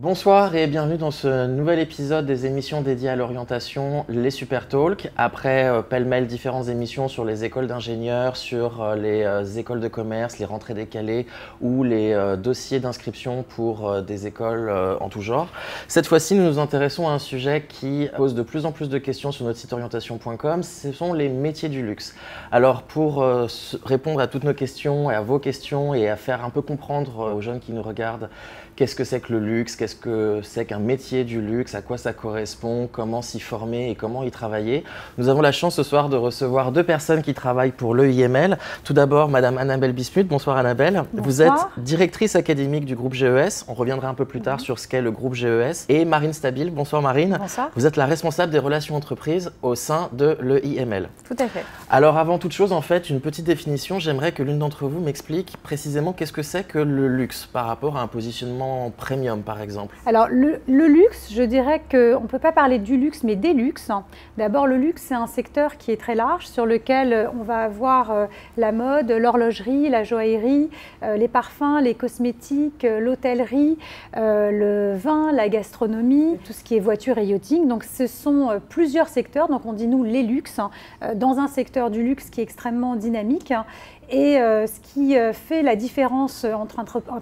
Bonsoir et bienvenue dans ce nouvel épisode des émissions dédiées à l'orientation, les Super Talk. Après pêle-mêle différentes émissions sur les écoles d'ingénieurs, sur les écoles de commerce, les rentrées décalées ou les dossiers d'inscription pour des écoles en tout genre. Cette fois-ci, nous nous intéressons à un sujet qui pose de plus en plus de questions sur notre site orientation.com, ce sont les métiers du luxe. Alors pour répondre à toutes nos questions et à vos questions et à faire un peu comprendre aux jeunes qui nous regardent qu'est-ce que c'est que le luxe, qu'est-ce que c'est qu'un métier du luxe, à quoi ça correspond, comment s'y former et comment y travailler. Nous avons la chance ce soir de recevoir deux personnes qui travaillent pour l'EIML. Tout d'abord, Madame Annabelle Bismuth. Bonsoir Annabelle. Bonsoir. Vous êtes directrice académique du groupe GES. On reviendra un peu plus tard sur ce qu'est le groupe GES. Et Marine Stabile. Bonsoir Marine. Bonsoir. Vous êtes la responsable des relations entreprises au sein de l'EIML. Tout à fait. Alors avant toute chose, en fait, une petite définition. J'aimerais que l'une d'entre vous m'explique précisément qu'est-ce que c'est que le luxe par rapport à un positionnement premium par exemple. Alors le luxe, je dirais qu'on ne peut pas parler du luxe mais des luxes. D'abord le luxe c'est un secteur qui est très large sur lequel on va avoir la mode, l'horlogerie, la joaillerie, les parfums, les cosmétiques, l'hôtellerie, le vin, la gastronomie, tout ce qui est voiture et yachting. Donc ce sont plusieurs secteurs, donc on dit nous les luxes, dans un secteur du luxe qui est extrêmement dynamique. Et ce qui fait la différence entre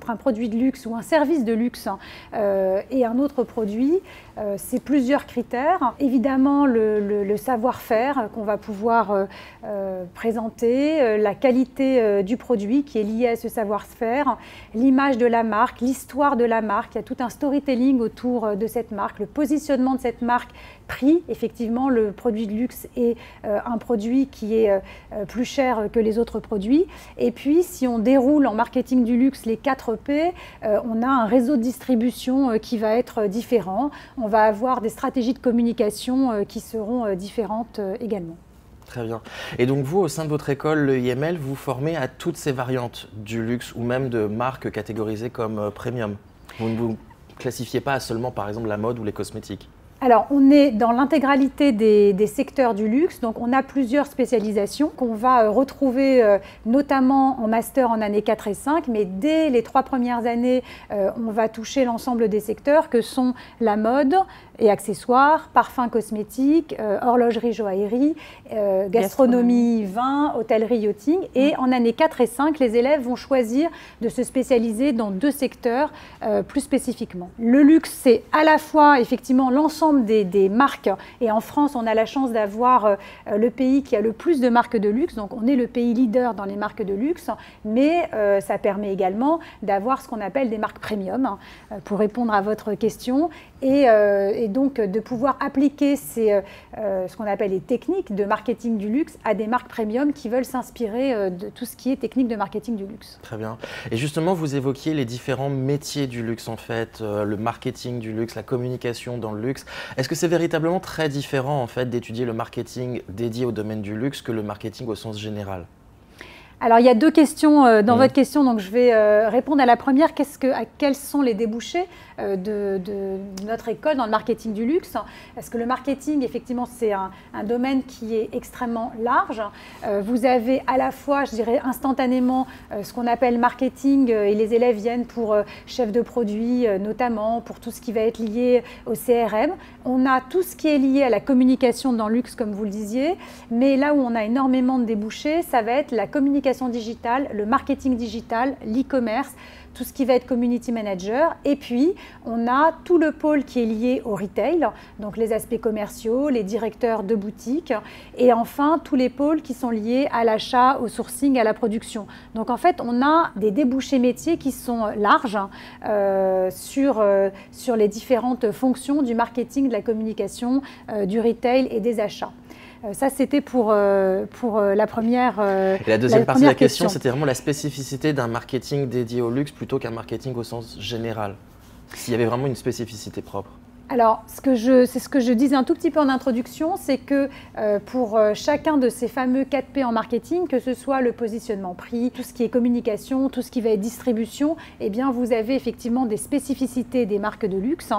un produit de luxe ou un service de luxe et un autre produit, c'est plusieurs critères. Évidemment, le savoir-faire qu'on va pouvoir présenter, la qualité du produit qui est liée à ce savoir-faire, l'image de la marque, l'histoire de la marque. Il y a tout un storytelling autour de cette marque, le positionnement de cette marque, prix. Effectivement, le produit de luxe est un produit qui est plus cher que les autres produits. Et puis, si on déroule en marketing du luxe les 4 P, on a un réseau de distribution qui va être différent. On va avoir des stratégies de communication qui seront différentes également. Très bien. Et donc vous, au sein de votre école, l'EIML, vous formez à toutes ces variantes du luxe ou même de marques catégorisées comme premium. Vous ne vous classifiez pas à seulement, par exemple, la mode ou les cosmétiques. Alors, on est dans l'intégralité des secteurs du luxe, donc on a plusieurs spécialisations qu'on va retrouver notamment en master en années 4 et 5, mais dès les 3 premières années, on va toucher l'ensemble des secteurs que sont la mode et accessoires, parfums cosmétiques, horlogerie, joaillerie, gastronomie, vin, hôtellerie, yachting. Et en années 4 et 5, les élèves vont choisir de se spécialiser dans 2 secteurs plus spécifiquement. Le luxe, c'est à la fois effectivement l'ensemble des marques, et en France on a la chance d'avoir le pays qui a le plus de marques de luxe, donc on est le pays leader dans les marques de luxe, mais ça permet également d'avoir ce qu'on appelle des marques premium, pour répondre à votre question, et donc de pouvoir appliquer ce qu'on appelle les techniques de marketing du luxe à des marques premium qui veulent s'inspirer de tout ce qui est technique de marketing du luxe. Très bien. Et justement, vous évoquiez les différents métiers du luxe en fait, le marketing du luxe, la communication dans le luxe. Est-ce que c'est véritablement très différent en fait d'étudier le marketing dédié au domaine du luxe que le marketing au sens général ? Alors, il y a 2 questions dans votre question, donc je vais répondre à la première. Quels sont les débouchés de notre école dans le marketing du luxe? Parce que le marketing, effectivement, c'est un domaine qui est extrêmement large. Vous avez à la fois, je dirais, instantanément ce qu'on appelle marketing, et les élèves viennent pour chef de produit, notamment pour tout ce qui va être lié au CRM. On a tout ce qui est lié à la communication dans le luxe, comme vous le disiez, mais là où on a énormément de débouchés, ça va être la communication digitale, le marketing digital, l'e-commerce, tout ce qui va être community manager. Et puis, on a tout le pôle qui est lié au retail, donc les aspects commerciaux, les directeurs de boutiques, et enfin, tous les pôles qui sont liés à l'achat, au sourcing, à la production. Donc, en fait, on a des débouchés métiers qui sont larges sur les différentes fonctions du marketing, de la communication, du retail et des achats. Ça, c'était pour la première Et la deuxième partie de la question, c'était vraiment la spécificité d'un marketing dédié au luxe plutôt qu'un marketing au sens général. S'il y avait vraiment une spécificité propre. Alors, c'est ce que je disais un tout petit peu en introduction, c'est que pour chacun de ces fameux 4P en marketing, que ce soit le positionnement prix, tout ce qui est communication, tout ce qui va être distribution, eh bien, vous avez effectivement des spécificités des marques de luxe.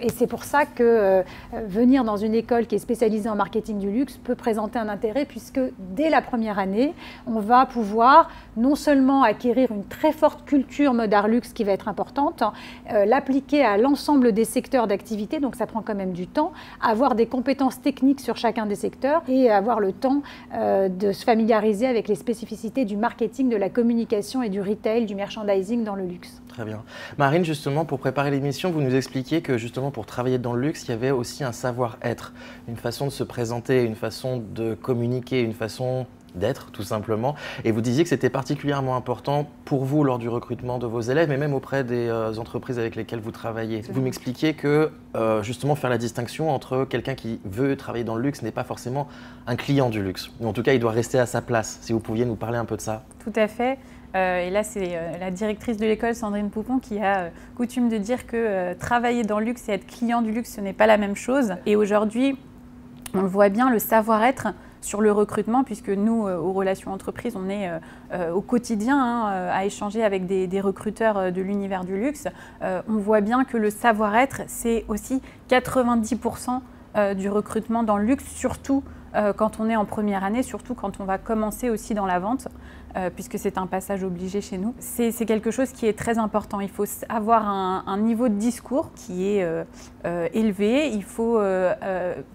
Et c'est pour ça que venir dans une école qui est spécialisée en marketing du luxe peut présenter un intérêt, puisque dès la première année, on va pouvoir non seulement acquérir une très forte culture mode art luxe qui va être importante, l'appliquer à l'ensemble des secteurs d'activité, donc ça prend quand même du temps, avoir des compétences techniques sur chacun des secteurs et avoir le temps de se familiariser avec les spécificités du marketing, de la communication et du retail, du merchandising dans le luxe. Très bien. Marine, justement, pour préparer l'émission, vous nous expliquiez que justement pour travailler dans le luxe, il y avait aussi un savoir-être, une façon de se présenter, une façon de communiquer, une façon d'être tout simplement. Et vous disiez que c'était particulièrement important pour vous lors du recrutement de vos élèves, mais même auprès des entreprises avec lesquelles vous travaillez. Vous m'expliquiez que justement faire la distinction entre quelqu'un qui veut travailler dans le luxe n'est pas forcément un client du luxe. Ou en tout cas, il doit rester à sa place. Si vous pouviez nous parler un peu de ça. Tout à fait. Et là, c'est la directrice de l'école, Sandrine Poupon, qui a coutume de dire que travailler dans le luxe et être client du luxe, ce n'est pas la même chose. Et aujourd'hui, on le voit bien, le savoir-être sur le recrutement, puisque nous, aux relations entreprises, on est au quotidien à échanger avec des recruteurs de l'univers du luxe. On voit bien que le savoir-être, c'est aussi 90% du recrutement dans le luxe, surtout quand on est en première année, surtout quand on va commencer aussi dans la vente, puisque c'est un passage obligé chez nous. C'est quelque chose qui est très important. Il faut avoir un niveau de discours qui est élevé. Il faut,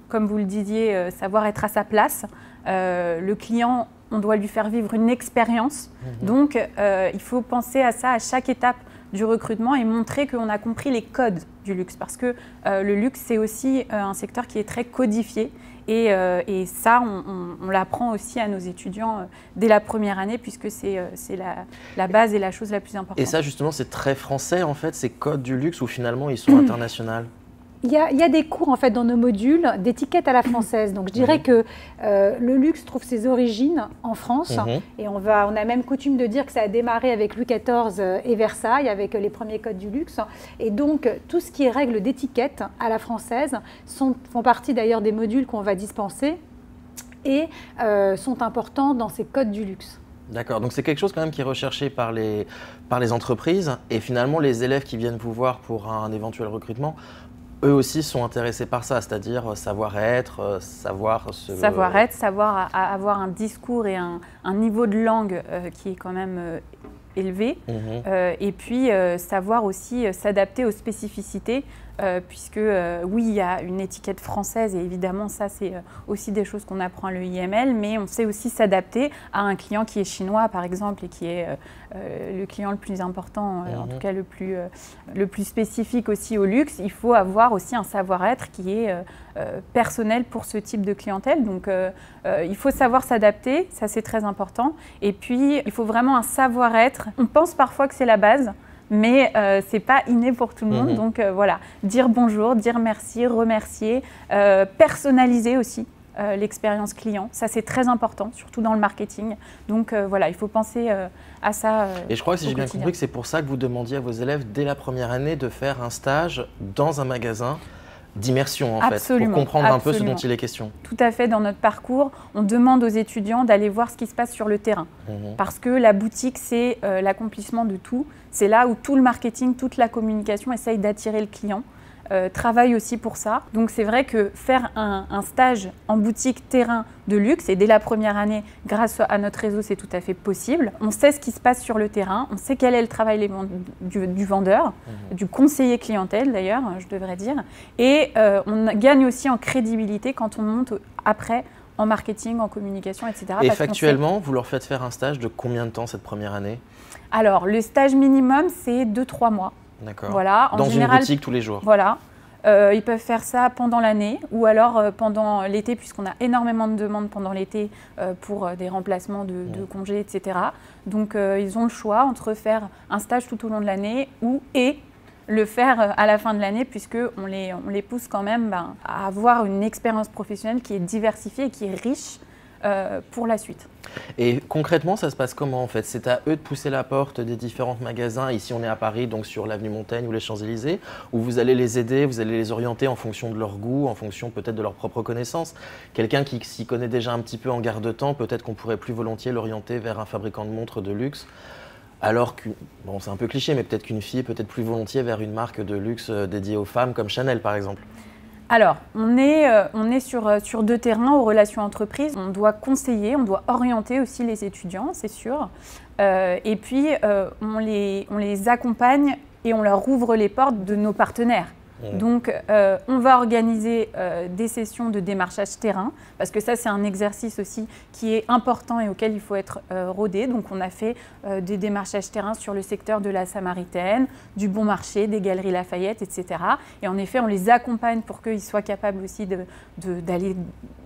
comme vous le disiez, savoir être à sa place. Le client, on doit lui faire vivre une expérience. Donc, il faut penser à ça à chaque étape du recrutement et montrer qu'on a compris les codes du luxe. Parce que le luxe, c'est aussi un secteur qui est très codifié. Et ça, on l'apprend aussi à nos étudiants dès la première année, puisque c'est la base et la chose la plus importante. Et ça, justement, c'est très français, en fait, ces codes du luxe, ou finalement, ils sont internationaux? Il y a des cours en fait dans nos modules d'étiquette à la française. Donc je dirais que le luxe trouve ses origines en France et on a même coutume de dire que ça a démarré avec Louis XIV et Versailles avec les premiers codes du luxe. Et donc tout ce qui est règles d'étiquette à la française font partie d'ailleurs des modules qu'on va dispenser et sont importants dans ces codes du luxe. D'accord, donc c'est quelque chose quand même qui est recherché par les entreprises et finalement les élèves qui viennent vous voir pour un éventuel recrutement, eux aussi sont intéressés par ça, c'est-à-dire savoir-être, Savoir-être, savoir avoir un discours et un niveau de langue qui est quand même élevé. Et puis savoir aussi s'adapter aux spécificités, puisque oui, il y a une étiquette française et évidemment ça c'est aussi des choses qu'on apprend à l'EIML, mais on sait aussi s'adapter à un client qui est chinois par exemple et qui est le client le plus important, en tout cas le plus spécifique aussi au luxe. Il faut avoir aussi un savoir-être qui est personnel pour ce type de clientèle. Donc il faut savoir s'adapter, ça c'est très important. Et puis il faut vraiment un savoir-être. On pense parfois que c'est la base, mais ce n'est pas inné pour tout le monde. Donc voilà, dire bonjour, dire merci, remercier, personnaliser aussi l'expérience client. Ça, c'est très important, surtout dans le marketing. Donc voilà, il faut penser à ça. Et je crois que si j'ai bien compris que c'est pour ça que vous demandiez à vos élèves dès la première année de faire un stage dans un magasin d'immersion en fait, pour comprendre un peu ce dont il est question. Tout à fait, dans notre parcours, on demande aux étudiants d'aller voir ce qui se passe sur le terrain. Parce que la boutique, c'est l'accomplissement de tout. C'est là où tout le marketing, toute la communication essaye d'attirer le client. Travaille aussi pour ça. Donc c'est vrai que faire un stage en boutique terrain de luxe, et dès la première année, grâce à notre réseau, c'est tout à fait possible. On sait ce qui se passe sur le terrain, on sait quel est le travail du vendeur, du conseiller clientèle d'ailleurs, je devrais dire. Et on gagne aussi en crédibilité quand on monte après en marketing, en communication, etc. Et factuellement, vous leur faites faire un stage de combien de temps cette première année? Alors, le stage minimum, c'est 2-3 mois. D'accord. Voilà, dans une boutique tous les jours. Voilà. Ils peuvent faire ça pendant l'année ou alors pendant l'été, puisqu'on a énormément de demandes pendant l'été pour des remplacements de congés, etc. Donc, ils ont le choix entre faire un stage tout au long de l'année et le faire à la fin de l'année, puisqu'on les pousse quand même à avoir une expérience professionnelle qui est diversifiée et qui est riche pour la suite. Et concrètement, ça se passe comment en fait? C'est à eux de pousser la porte des différents magasins, ici on est à Paris, donc sur l'avenue Montaigne ou les Champs-Élysées, où vous allez les aider, vous allez les orienter en fonction de leur goût, en fonction peut-être de leurs propres connaissances. Quelqu'un qui s'y connaît déjà un petit peu en garde-temps, peut-être qu'on pourrait plus volontiers l'orienter vers un fabricant de montres de luxe. Alors que, bon c'est un peu cliché, mais peut-être qu'une fille peut-être plus volontiers vers une marque de luxe dédiée aux femmes comme Chanel par exemple. Alors, on est sur deux terrains aux relations entreprises. On doit conseiller, on doit orienter aussi les étudiants, c'est sûr. Et puis, on les accompagne et on leur ouvre les portes de nos partenaires. Donc, on va organiser des sessions de démarchage terrain, parce que ça, c'est un exercice aussi qui est important et auquel il faut être rodé. Donc, on a fait des démarchages terrain sur le secteur de la Samaritaine, du Bon Marché, des Galeries Lafayette, etc. Et en effet, on les accompagne pour qu'ils soient capables aussi d'aller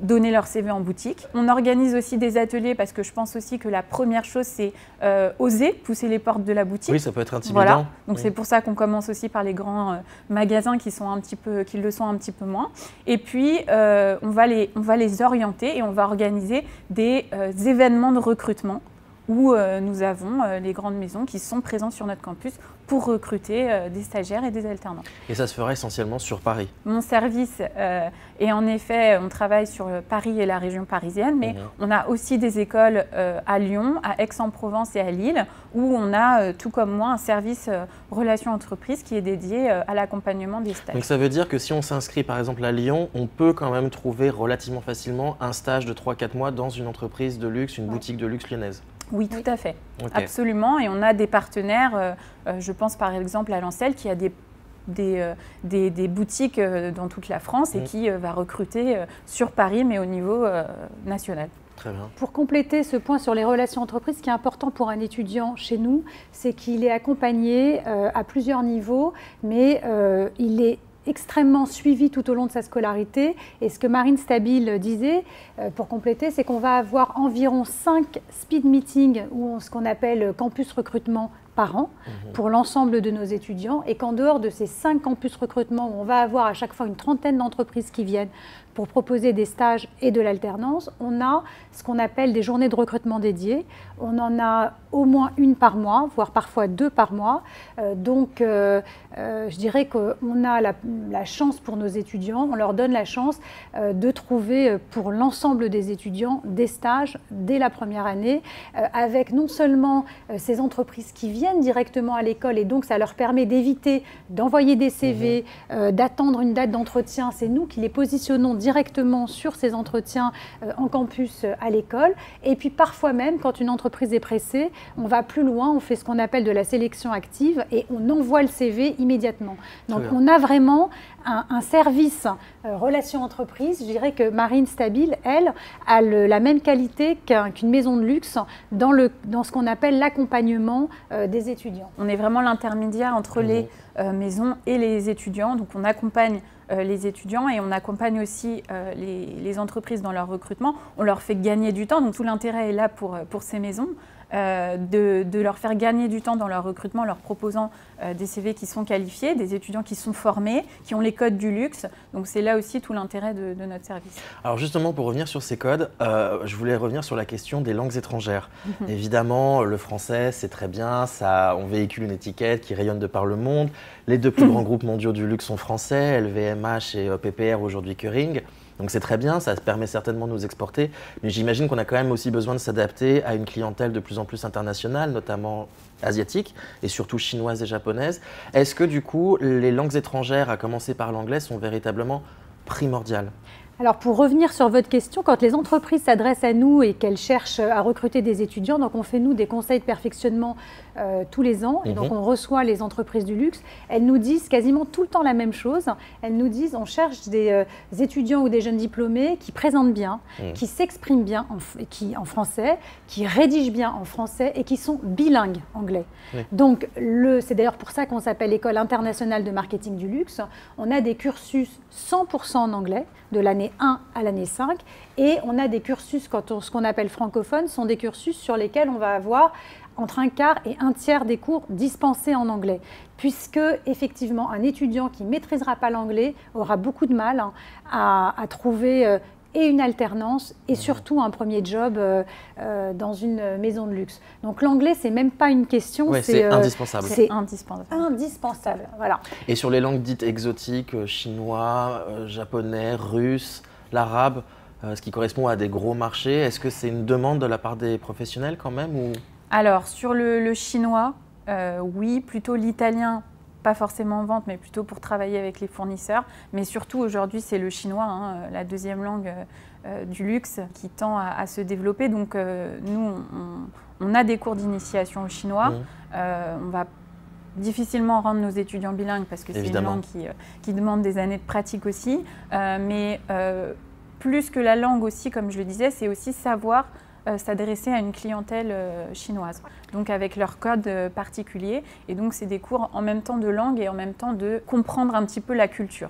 donner leur CV en boutique. On organise aussi des ateliers, parce que je pense aussi que la première chose, c'est oser pousser les portes de la boutique. Oui, ça peut être intimidant. Voilà. Donc, oui. C'est pour ça qu'on commence aussi par les grands magasins qui le sont un petit peu moins. Et puis, on va les orienter et on va organiser des événements de recrutement où nous avons les grandes maisons qui sont présentes sur notre campus pour recruter des stagiaires et des alternants. Et ça se fera essentiellement sur Paris? Mon service, et en effet, on travaille sur Paris et la région parisienne, mais on a aussi des écoles à Lyon, à Aix-en-Provence et à Lille, où on a, tout comme moi, un service relations entreprises qui est dédié à l'accompagnement des stages. Donc ça veut dire que si on s'inscrit par exemple à Lyon, on peut quand même trouver relativement facilement un stage de 3-4 mois dans une entreprise de luxe, une boutique de luxe lyonnaise? Oui, tout à fait. Okay. Absolument. Et on a des partenaires, je pense par exemple à Lancel, qui a des boutiques dans toute la France et qui va recruter sur Paris, mais au niveau national. Très bien. Pour compléter ce point sur les relations entreprises, ce qui est important pour un étudiant chez nous, c'est qu'il est accompagné à plusieurs niveaux, mais il est extrêmement suivi tout au long de sa scolarité. Et ce que Marine Stabile disait, pour compléter, c'est qu'on va avoir environ 5 speed meetings, ou ce qu'on appelle campus recrutement par an, pour l'ensemble de nos étudiants, et qu'en dehors de ces 5 campus recrutement, où on va avoir à chaque fois une trentaine d'entreprises qui viennent pour proposer des stages et de l'alternance, on a ce qu'on appelle des journées de recrutement dédiées. On en a au moins une par mois, voire parfois 2 par mois. Donc, je dirais qu'on a la chance pour nos étudiants, on leur donne la chance de trouver pour l'ensemble des étudiants des stages dès la première année, avec non seulement ces entreprises qui viennent directement à l'école, et donc ça leur permet d'éviter d'envoyer des CV, d'attendre une date d'entretien. C'est nous qui les positionnons directement sur ces entretiens en campus à l'école. Et puis parfois même, quand une entreprise est pressée, on va plus loin, on fait ce qu'on appelle de la sélection active et on envoie le CV immédiatement. Donc on a vraiment un service relation entreprise. Je dirais que Marine Stabile, elle, a la même qualité qu'une maison de luxe dans ce qu'on appelle l'accompagnement des étudiants. On est vraiment l'intermédiaire entre les maisons et les étudiants. Donc on accompagne les étudiants et on accompagne aussi les entreprises dans leur recrutement. On leur fait gagner du temps, donc tout l'intérêt est là pour ces maisons, de leur faire gagner du temps dans leur recrutement en leur proposant des CV qui sont qualifiés, des étudiants qui sont formés, qui ont les codes du luxe. Donc c'est là aussi tout l'intérêt de notre service. Alors justement, pour revenir sur ces codes, je voulais revenir sur la question des langues étrangères. Évidemment, le français, c'est très bien, on véhicule une étiquette qui rayonne de par le monde. Les 2 plus grands groupes mondiaux du luxe sont français, LVMH et PPR, aujourd'hui Kering. Donc c'est très bien, ça permet certainement de nous exporter, mais j'imagine qu'on a quand même aussi besoin de s'adapter à une clientèle de plus en plus internationale, notamment asiatique et surtout chinoise et japonaise. Est-ce que du coup, les langues étrangères, à commencer par l'anglais, sont véritablement primordiales ? Alors pour revenir sur votre question, quand les entreprises s'adressent à nous et qu'elles cherchent à recruter des étudiants, donc on fait nous des conseils de perfectionnement tous les ans, et donc on reçoit les entreprises du luxe, elles nous disent quasiment tout le temps la même chose. Elles nous disent on cherche des étudiants ou des jeunes diplômés qui présentent bien, qui s'expriment bien en français, qui rédigent bien en français et qui sont bilingues anglais. Donc c'est d'ailleurs pour ça qu'on s'appelle École internationale de marketing du luxe. On a des cursus 100% en anglais, de l'année 1 à l'année 5, et on a des cursus, ce qu'on appelle francophones, sont des cursus sur lesquels on va avoir entre un quart et un tiers des cours dispensés en anglais, puisque effectivement un étudiant qui ne maîtrisera pas l'anglais aura beaucoup de mal à trouver et une alternance et surtout un premier job dans une maison de luxe. Donc l'anglais, c'est même pas une question. Ouais, c'est indispensable. C'est indispensable. Indispensable, voilà. Et sur les langues dites exotiques, chinois, japonais, russe, l'arabe, ce qui correspond à des gros marchés, est-ce que c'est une demande de la part des professionnels quand même ou... Alors, sur le chinois, oui, plutôt l'italien, pas forcément en vente, mais plutôt pour travailler avec les fournisseurs. Mais surtout, aujourd'hui, c'est le chinois, hein, la deuxième langue du luxe, qui tend à se développer. Donc, nous, on a des cours d'initiation au chinois. On va difficilement rendre nos étudiants bilingues parce que c'est une langue qui demande des années de pratique aussi. Mais plus que la langue aussi, comme je le disais, c'est aussi savoir s'adresser à une clientèle chinoise, donc avec leur code particulier. Et donc, c'est des cours en même temps de langue et en même temps de comprendre un petit peu la culture.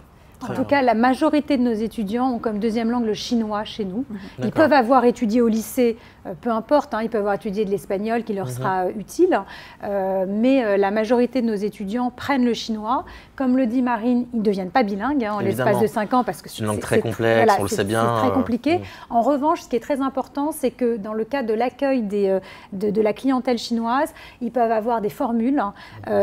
En tout cas, la majorité de nos étudiants ont comme deuxième langue le chinois chez nous. Ils peuvent avoir étudié au lycée, peu importe, hein, ils peuvent avoir étudié de l'espagnol qui leur sera utile, mais la majorité de nos étudiants prennent le chinois. Comme le dit Marine, ils ne deviennent pas bilingues en l'espace de 5 ans parce que c'est une langue très complexe, voilà, on le sait bien. C'est très compliqué. En revanche, ce qui est très important, c'est que dans le cadre de l'accueil de la clientèle chinoise, ils peuvent avoir des formules,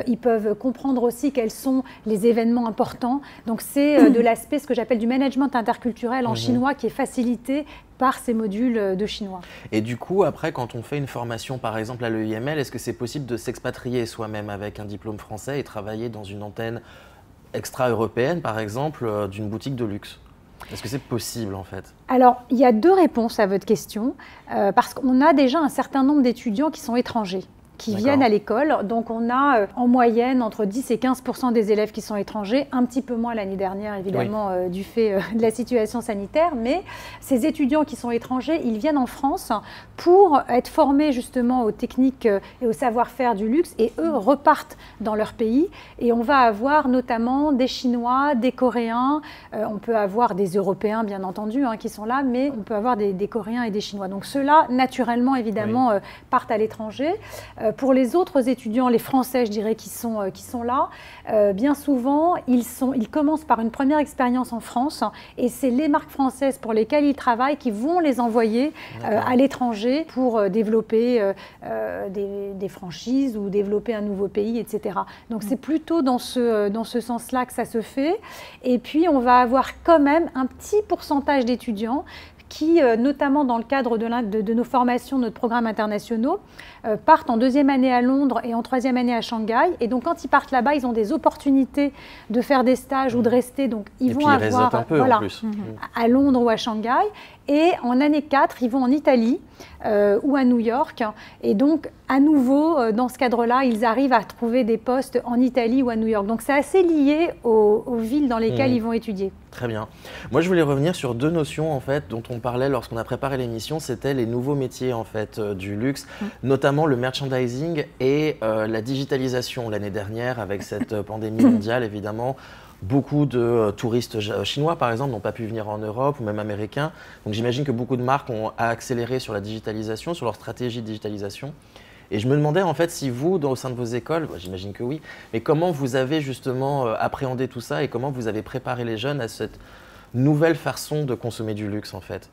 ils peuvent comprendre aussi quels sont les événements importants. Donc c'est de l'aspect, ce que j'appelle du management interculturel en chinois qui est facilité par ces modules de chinois. Et du coup, après, quand on fait une formation, par exemple à l'EIML, est-ce que c'est possible de s'expatrier soi-même avec un diplôme français et travailler dans une antenne extra-européenne, par exemple, d'une boutique de luxe? Est-ce que c'est possible en fait? Alors, il y a deux réponses à votre question, parce qu'on a déjà un certain nombre d'étudiants qui sont étrangers, qui viennent à l'école. Donc, on a en moyenne entre 10 et 15% des élèves qui sont étrangers, un petit peu moins l'année dernière, évidemment, du fait de la situation sanitaire. Mais ces étudiants qui sont étrangers, ils viennent en France pour être formés justement aux techniques et au savoir-faire du luxe et eux repartent dans leur pays. Et on va avoir notamment des Chinois, des Coréens, on peut avoir des Européens, bien entendu, qui sont là, mais on peut avoir des Coréens et des Chinois. Donc, ceux-là, naturellement, évidemment, partent à l'étranger. Pour les autres étudiants, les Français, je dirais, qui sont là, bien souvent, ils commencent par une première expérience en France et c'est les marques françaises pour lesquelles ils travaillent qui vont les envoyer à l'étranger pour développer des franchises ou développer un nouveau pays, etc. Donc, c'est plutôt dans ce sens-là que ça se fait. Et puis, on va avoir quand même un petit pourcentage d'étudiants qui, notamment dans le cadre de nos formations, notre programmes internationaux, partent en deuxième année à Londres et en troisième année à Shanghai. Et donc, quand ils partent là-bas, ils ont des opportunités de faire des stages ou de rester. Donc, ils vont avoir un peu, en plus. À Londres ou à Shanghai. Et en année 4, ils vont en Italie ou à New York. Et donc, à nouveau, dans ce cadre-là, ils arrivent à trouver des postes en Italie ou à New York. Donc, c'est assez lié aux villes dans lesquelles ils vont étudier. Très bien. Moi, je voulais revenir sur deux notions en fait, dont on parlait lorsqu'on a préparé l'émission. C'était les nouveaux métiers en fait, du luxe, notamment le merchandising et la digitalisation l'année dernière avec cette pandémie mondiale, évidemment. Beaucoup de touristes chinois, par exemple, n'ont pas pu venir en Europe ou même américains. Donc j'imagine que beaucoup de marques ont accéléré sur la digitalisation, sur leur stratégie de digitalisation. Et je me demandais en fait si vous, au sein de vos écoles, j'imagine que oui, mais comment vous avez justement appréhendé tout ça et comment vous avez préparé les jeunes à cette nouvelle façon de consommer du luxe en fait?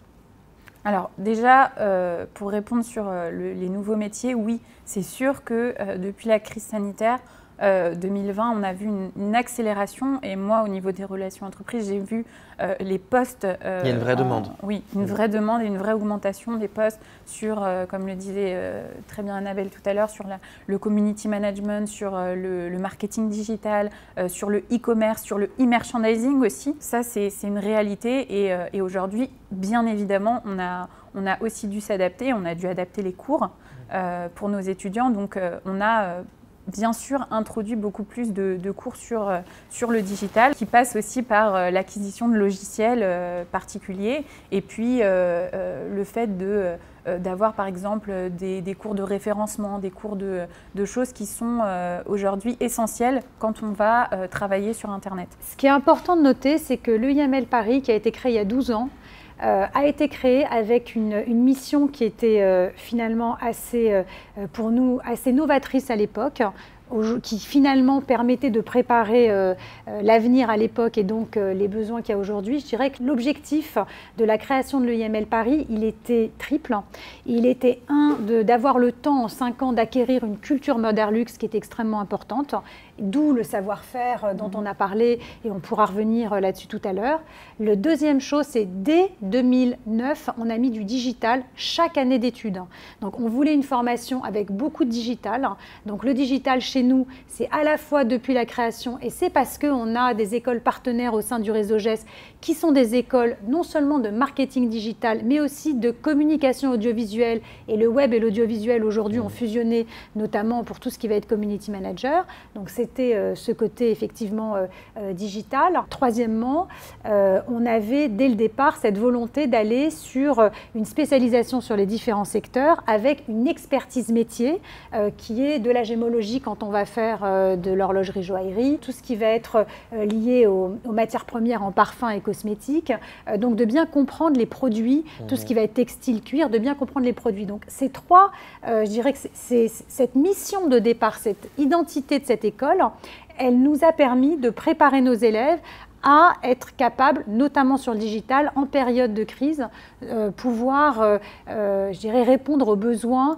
Alors déjà, pour répondre sur les nouveaux métiers, oui, c'est sûr que depuis la crise sanitaire, 2020, on a vu une accélération et moi, au niveau des relations entreprises, j'ai vu les postes… Il y a une vraie demande. Oui, une vraie demande et une vraie augmentation des postes sur, comme le disait très bien Annabelle tout à l'heure, sur le community management, sur le marketing digital, sur le e-commerce, sur le e-merchandising aussi. Ça, c'est une réalité et aujourd'hui, bien évidemment, on a aussi dû s'adapter, on a dû adapter les cours pour nos étudiants. Donc, on a… bien sûr, introduit beaucoup plus de cours sur le digital, qui passe aussi par l'acquisition de logiciels particuliers et puis le fait d'avoir par exemple des cours de référencement, des cours de choses qui sont aujourd'hui essentielles quand on va travailler sur Internet. Ce qui est important de noter, c'est que l'EIML Paris, qui a été créé il y a 12 ans, a été créé avec une mission qui était finalement assez, pour nous, assez novatrice à l'époque. qui finalement permettait de préparer l'avenir à l'époque et donc les besoins qu'il y a aujourd'hui. Je dirais que l'objectif de la création de l'EIML Paris, il était triple. Il était d'avoir le temps en 5 ans d'acquérir une culture Modern Luxe qui est extrêmement importante, d'où le savoir-faire dont on a parlé et on pourra revenir là-dessus tout à l'heure. Le deuxième chose, c'est dès 2009, on a mis du digital chaque année d'études. Donc on voulait une formation avec beaucoup de digital. Donc le digital chez nous, c'est à la fois depuis la création et c'est parce qu'on a des écoles partenaires au sein du réseau GES qui sont des écoles non seulement de marketing digital mais aussi de communication audiovisuelle, et le web et l'audiovisuel aujourd'hui ont fusionné notamment pour tout ce qui va être community manager. Donc c'était ce côté effectivement digital. Troisièmement, on avait dès le départ cette volonté d'aller sur une spécialisation sur les différents secteurs avec une expertise métier qui est de la gémologie quand on va faire de l'horlogerie joaillerie, tout ce qui va être lié aux matières premières en parfum et cosmétiques, donc de bien comprendre les produits, tout ce qui va être textile, cuir, de bien comprendre les produits. Donc ces trois, je dirais que c'est cette mission de départ, cette identité de cette école, elle nous a permis de préparer nos élèves à être capables, notamment sur le digital, en période de crise, pouvoir, je dirais, répondre aux besoins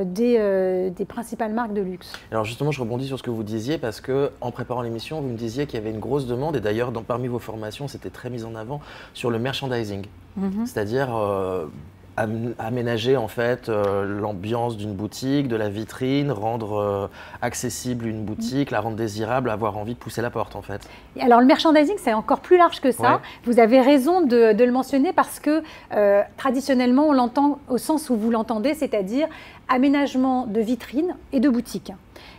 des principales marques de luxe. Alors justement, je rebondis sur ce que vous disiez parce qu'en préparant l'émission, vous me disiez qu'il y avait une grosse demande, et d'ailleurs, parmi vos formations, c'était très mis en avant sur le merchandising, c'est-à-dire aménager en fait l'ambiance d'une boutique, de la vitrine, rendre accessible une boutique, la rendre désirable, avoir envie de pousser la porte en fait. Alors le merchandising, c'est encore plus large que ça. Ouais. Vous avez raison de le mentionner parce que traditionnellement on l'entend au sens où vous l'entendez, c'est-à-dire aménagement de vitrine et de boutique.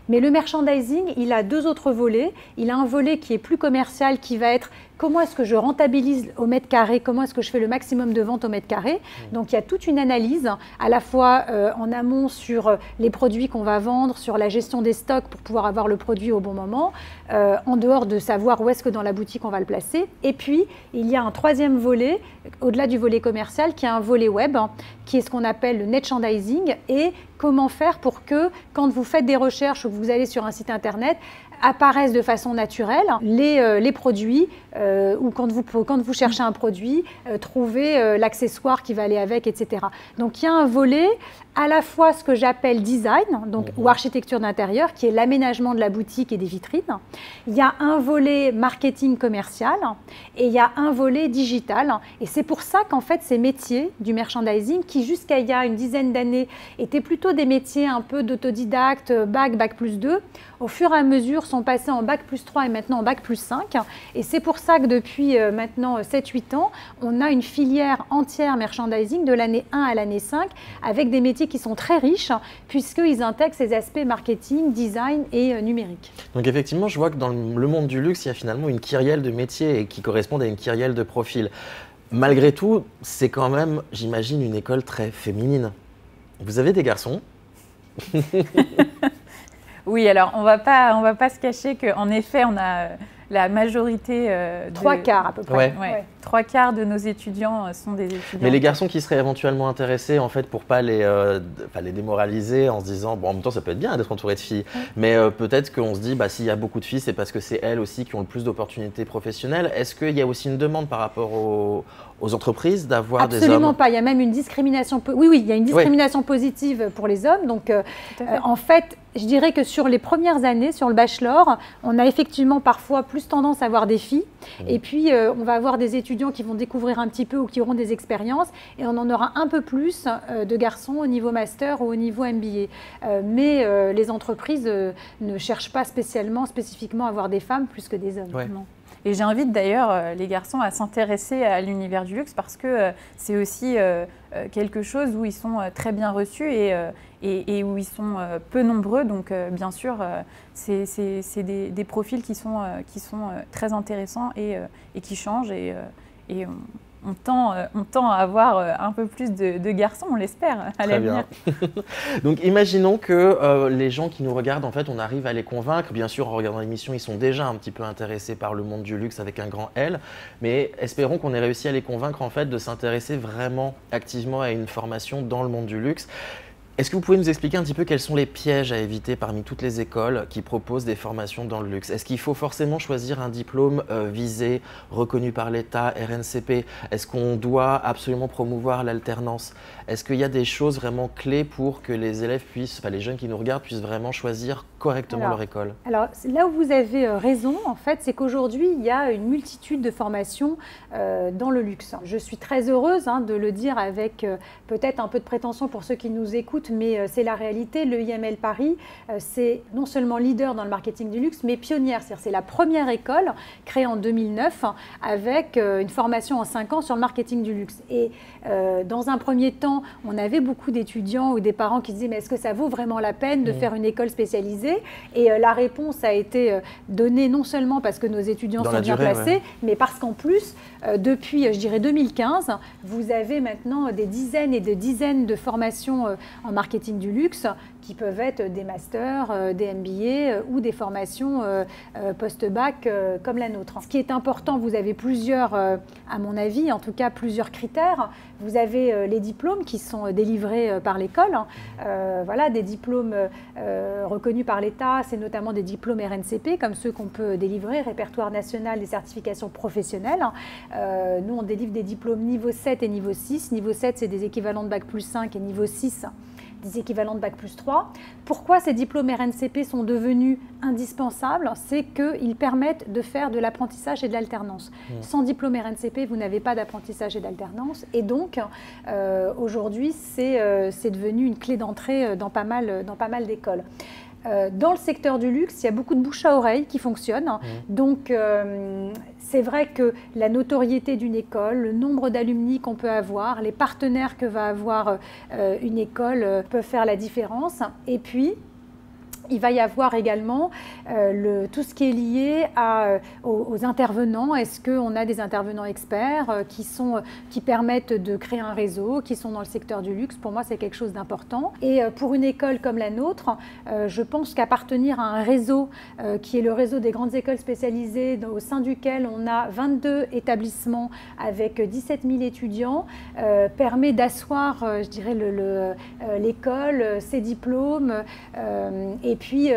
Mais le merchandising, il a deux autres volets. Il a un volet qui est plus commercial, qui va être comment est-ce que je rentabilise au mètre carré, comment est-ce que je fais le maximum de ventes au mètre carré. Donc il y a toute une analyse, à la fois en amont sur les produits qu'on va vendre, sur la gestion des stocks pour pouvoir avoir le produit au bon moment, en dehors de savoir où est-ce que dans la boutique on va le placer. Et puis, il y a un troisième volet, au-delà du volet commercial, qui est un volet web, qui est ce qu'on appelle le netchandising, et comment faire pour que, quand vous faites des recherches ou que vous allez sur un site internet, apparaissent de façon naturelle les produits ou quand vous cherchez un produit, trouver l'accessoire qui va aller avec, etc. Donc il y a un volet à la fois ce que j'appelle design ou architecture d'intérieur, qui est l'aménagement de la boutique et des vitrines. Il y a un volet marketing commercial et il y a un volet digital. Et c'est pour ça qu'en fait ces métiers du merchandising, qui jusqu'à il y a une dizaine d'années étaient plutôt des métiers un peu d'autodidacte, bac+2, au fur et à mesure sont passés en bac+3 et maintenant en bac+5. Et c'est pour ça que depuis maintenant 7-8 ans, on a une filière entière merchandising de l'année 1 à l'année 5 avec des métiers qui sont très riches puisqu'ils intègrent ces aspects marketing, design et numérique. Donc effectivement, je vois que dans le monde du luxe, il y a finalement une kyrielle de métiers et qui correspondent à une kyrielle de profils. Malgré tout, c'est quand même, j'imagine, une école très féminine. Vous avez des garçons? Oui, alors on va pas se cacher qu'en effet, on a la majorité… 3/4 à peu près. Ouais. 3/4 de nos étudiants sont des étudiants. Mais les garçons qui seraient éventuellement intéressés, en fait, pour pas les démoraliser en se disant, bon, en même temps, ça peut être bien d'être entouré de filles, mais peut-être qu'on se dit, bah, s'il y a beaucoup de filles, c'est parce que c'est elles aussi qui ont le plus d'opportunités professionnelles. Est-ce qu'il y a aussi une demande par rapport aux entreprises d'avoir des hommes? Absolument pas. Il y a même une discrimination. Oui, il y a une discrimination positive pour les hommes. Donc, en fait, je dirais que sur les premières années, sur le bachelor, on a effectivement parfois plus tendance à avoir des filles. Et puis, on va avoir des étudiants qui vont découvrir un petit peu ou qui auront des expériences. Et on en aura un peu plus de garçons au niveau master ou au niveau MBA. Mais les entreprises ne cherchent pas spécifiquement à avoir des femmes plus que des hommes. Ouais. Non. Et j'invite d'ailleurs les garçons à s'intéresser à l'univers du luxe parce que c'est aussi quelque chose où ils sont très bien reçus et où ils sont peu nombreux. Donc bien sûr, c'est des profils qui sont très intéressants et qui changent. Et on tend à avoir un peu plus de garçons, on l'espère, à l'avenir. Donc imaginons que les gens qui nous regardent, en fait, on arrive à les convaincre. Bien sûr, en regardant l'émission, ils sont déjà un petit peu intéressés par le monde du luxe avec un grand L. Mais espérons qu'on ait réussi à les convaincre, en fait, de s'intéresser vraiment activement à une formation dans le monde du luxe. Est-ce que vous pouvez nous expliquer un petit peu quels sont les pièges à éviter parmi toutes les écoles qui proposent des formations dans le luxe? Est-ce qu'il faut forcément choisir un diplôme visé, reconnu par l'État, RNCP? Est-ce qu'on doit absolument promouvoir l'alternance? Est-ce qu'il y a des choses vraiment clés pour que les élèves puissent, enfin les jeunes qui nous regardent, puissent vraiment choisir correctement leur école? Alors là où vous avez raison, en fait, c'est qu'aujourd'hui, il y a une multitude de formations dans le luxe. Je suis très heureuse de le dire avec peut-être un peu de prétention pour ceux qui nous écoutent, mais c'est la réalité. Le IML Paris, c'est non seulement leader dans le marketing du luxe, mais pionnière. C'est-à-dire c'est la première école créée en 2009 avec une formation en 5 ans sur le marketing du luxe. Et dans un premier temps, on avait beaucoup d'étudiants ou des parents qui disaient mais est-ce que ça vaut vraiment la peine de faire une école spécialisée? Et la réponse a été donnée non seulement parce que nos étudiants sont bien placés, mais parce qu'en plus, depuis, je dirais 2015, vous avez maintenant des dizaines et des dizaines de formations en marketing du luxe qui peuvent être des masters, des MBA ou des formations post-bac comme la nôtre. Ce qui est important, vous avez plusieurs, à mon avis, en tout cas plusieurs critères. Vous avez les diplômes qui sont délivrés par l'école. Voilà, des diplômes reconnus par l'État, c'est notamment des diplômes RNCP, comme ceux qu'on peut délivrer, Répertoire national des certifications professionnelles. Nous, on délivre des diplômes niveau 7 et niveau 6. Niveau 7, c'est des équivalents de Bac plus 5 et niveau 6, des équivalents de Bac plus 3. Pourquoi ces diplômes RNCP sont devenus indispensables? C'est qu'ils permettent de faire de l'apprentissage et de l'alternance. Sans diplôme RNCP, vous n'avez pas d'apprentissage et d'alternance. Et donc, aujourd'hui, c'est devenu une clé d'entrée dans pas mal d'écoles. Dans le secteur du luxe, il y a beaucoup de bouche à oreille qui fonctionnent. Donc, c'est vrai que la notoriété d'une école, le nombre d'alumni qu'on peut avoir, les partenaires que va avoir une école peuvent faire la différence. Et puis, il va y avoir également tout ce qui est lié aux intervenants. Est-ce qu'on a des intervenants experts qui permettent de créer un réseau, qui sont dans le secteur du luxe? Pour moi, c'est quelque chose d'important. Et pour une école comme la nôtre, je pense qu'appartenir à un réseau qui est le réseau des grandes écoles spécialisées, au sein duquel on a 22 établissements avec 17 000 étudiants, permet d'asseoir, je dirais, l'école, ses diplômes. Et puis,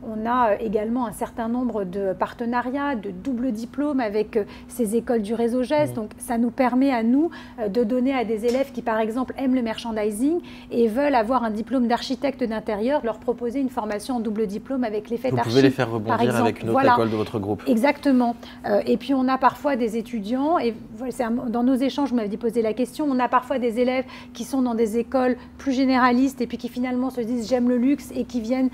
on a également un certain nombre de partenariats, de double diplômes avec ces écoles du réseau GES. Donc, ça nous permet à nous de donner à des élèves qui, par exemple, aiment le merchandising et veulent avoir un diplôme d'architecte d'intérieur, leur proposer une formation en double diplôme avec l'effet d'archi. Vous pouvez les faire rebondir avec une autre école de votre groupe. Exactement. Et puis, on a parfois des étudiants, et dans nos échanges, vous m'avez posé la question, on a parfois des élèves qui sont dans des écoles plus généralistes et puis qui finalement se disent « j'aime le luxe » et qui viennent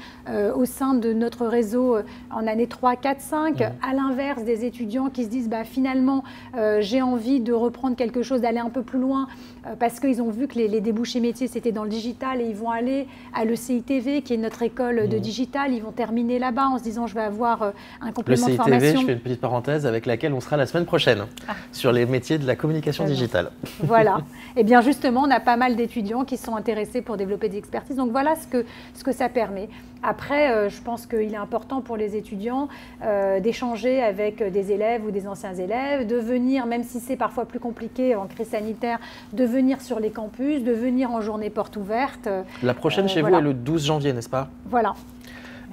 au sein de notre réseau en année 3, 4, 5, à l'inverse des étudiants qui se disent finalement j'ai envie de reprendre quelque chose, d'aller un peu plus loin parce qu'ils ont vu que les débouchés métiers c'était dans le digital et ils vont aller à l'ECITV qui est notre école de digital, ils vont terminer là-bas en se disant je vais avoir un complément de formation. Le CITV, je fais une petite parenthèse avec laquelle on sera la semaine prochaine sur les métiers de la communication digitale. Voilà, et bien justement on a pas mal d'étudiants qui sont intéressés pour développer des expertises, donc voilà ce que ça permet. Après, je pense qu'il est important pour les étudiants d'échanger avec des élèves ou des anciens élèves, de venir, même si c'est parfois plus compliqué en crise sanitaire, de venir sur les campus, de venir en journée porte ouverte. La prochaine chez vous est le 12 janvier, n'est-ce pas? Voilà.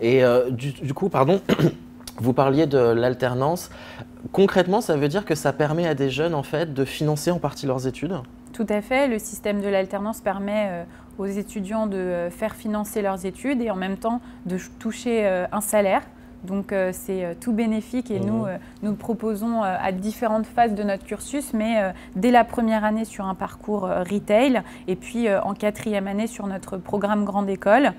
Et du coup, pardon, vous parliez de l'alternance. Concrètement, ça veut dire que ça permet à des jeunes en fait, de financer en partie leurs études? Tout à fait. Le système de l'alternance permet aux étudiants de faire financer leurs études et en même temps de toucher un salaire. Donc c'est tout bénéfique et nous le proposons à différentes phases de notre cursus, mais dès la première année sur un parcours retail et puis en 4e année sur notre programme grande école.